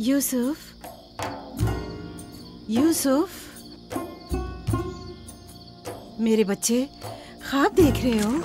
यूसुफ, यूसुफ, मेरे बच्चे ख्वाब देख रहे हो?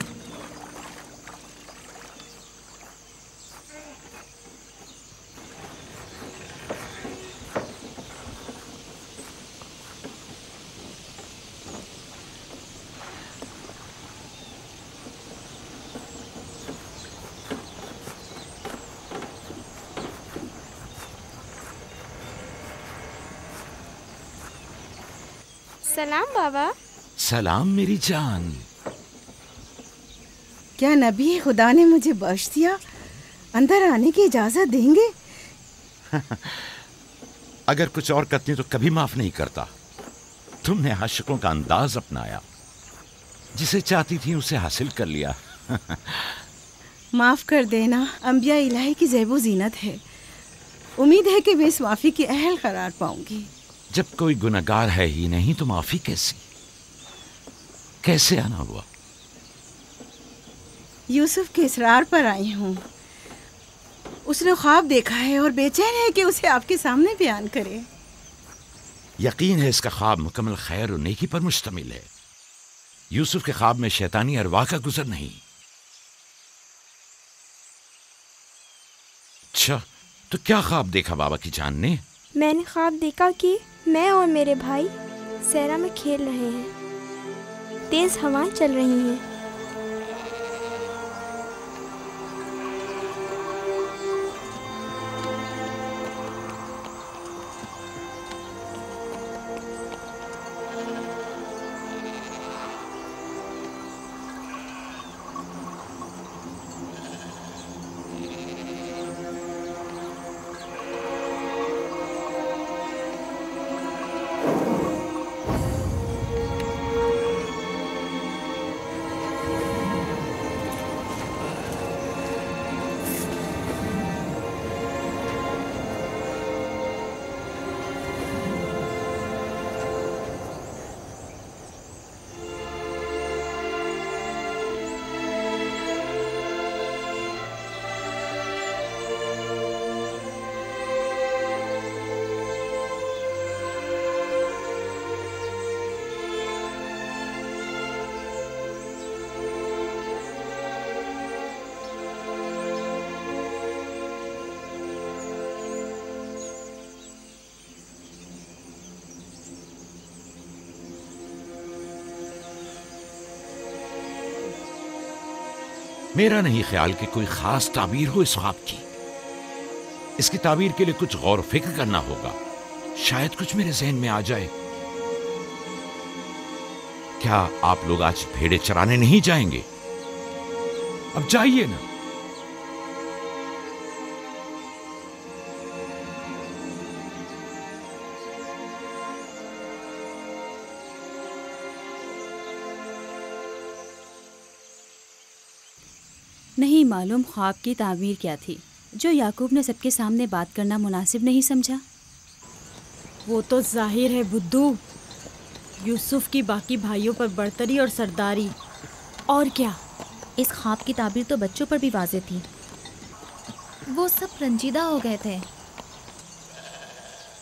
सलाम बाबा। सलाम मेरी जान। क्या नबी खुदा ने मुझे बख्श दिया? अंदर आने की इजाजत देंगे? अगर कुछ और करती तो कभी माफ नहीं करता। तुमने आशिकों का अंदाज अपनाया, जिसे चाहती थी उसे हासिल कर लिया। माफ कर देना अंबिया इलाही की ज़ेबो जीनत है। उम्मीद है कि मैं इस माफी की अहल करार पाऊंगी। जब कोई गुनहगार है ही नहीं तो माफी कैसी? कैसे आना हुआ? यूसुफ के इसरार पर आई हूँ। उसने ख्वाब देखा है और बेचैन है कि उसे आपके सामने बयान करे। यकीन है इसका ख्वाब मुकम्मल खैर और नेकी पर मुश्तमिल है। यूसुफ के ख्वाब में शैतानी अरवा का गुजर नहीं। अच्छा, तो क्या ख्वाब देखा बाबा की जान ने? मैंने ख्वाब देखा कि मैं और मेरे भाई सहरा में खेल रहे हैं। तेज हवाएं चल रही हैं। मेरा नहीं ख्याल कि कोई खास ताबीर हो इस ख्वाब की। इसकी ताबीर के लिए कुछ गौर फिक्र करना होगा। शायद कुछ मेरे जहन में आ जाए। क्या आप लोग आज भेड़े चराने नहीं जाएंगे? अब जाइए ना। नहीं मालूम ख्वाब की ताबीर क्या थी जो याकूब ने सबके सामने बात करना मुनासिब नहीं समझा। वो तो जाहिर है बुद्धू, यूसुफ की बाकी भाइयों पर बर्तरी और सरदारी। और क्या? इस ख्वाब की ताबीर तो बच्चों पर भी वाज़ेह थी। वो सब रंजीदा हो गए थे।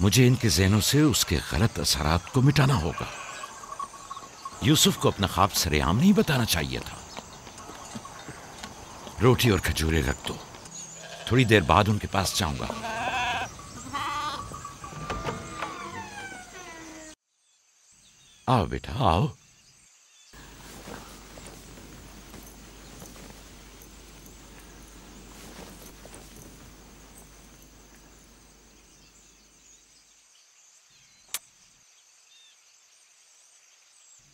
मुझे इनके ज़हनों से उसके गलत असरात को मिटाना होगा। यूसुफ को अपना ख्वाब सरेआम नहीं बताना चाहिए था। रोटी और खजूरें रख दो, थोड़ी देर बाद उनके पास जाऊंगा। आओ बेटा आओ।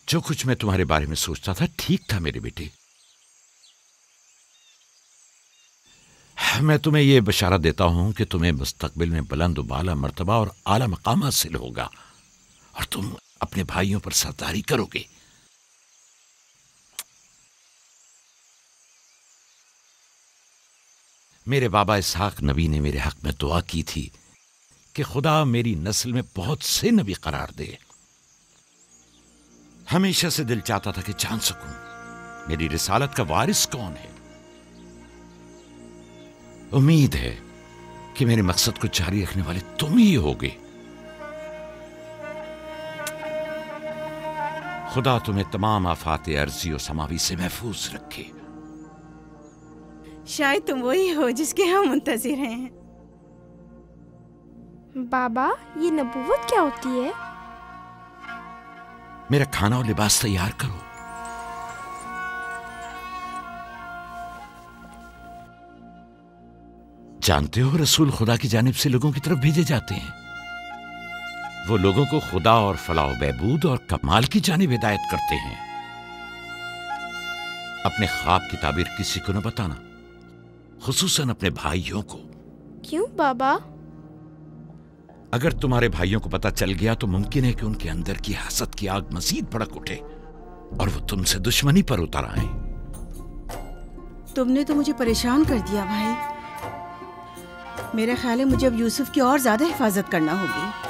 जो कुछ मैं तुम्हारे बारे में सोचता था ठीक था मेरे बेटे। मैं तुम्हें यह बशारत देता हूं कि तुम्हें मुस्तकबिल में बुलंद बाला मर्तबा और आला मकाम हासिल होगा और तुम अपने भाइयों पर सरदारी करोगे। मेरे बाबा इसहाक नबी ने मेरे हक में दुआ की थी कि खुदा मेरी नस्ल में बहुत से नबी करार दे। हमेशा से दिल चाहता था कि जान सकूं मेरी रिसालत का वारिस कौन है। उम्मीद है कि मेरे मकसद को जारी रखने वाले तुम ही होगे। खुदा तुम्हें तमाम आफात अर्जी और समावी से महफूज रखे। शायद तुम वही हो जिसके हम मुंतजिर हैं। बाबा, ये नबूवत क्या होती है? मेरा खाना और लिबास तैयार करो। जानते हो, रसूल खुदा की जानिब से लोगों की तरफ भेजे जाते हैं। वो लोगों को खुदा और फलाह बहबूद और कमाल की जानिब हिदायत करते हैं। अपने ख्वाब की ताबीर किसी को न बताना, खुसूसन अपने भाइयों को। क्यों बाबा? अगर तुम्हारे भाइयों को पता चल गया तो मुमकिन है कि उनके अंदर की हसद की आग मजीद भड़क उठे और वो तुमसे दुश्मनी पर उतर आए। तुमने तो मुझे परेशान कर दिया भाई। मेरा ख्याल है मुझे अब यूसुफ की और ज्यादा हिफाजत करना होगी।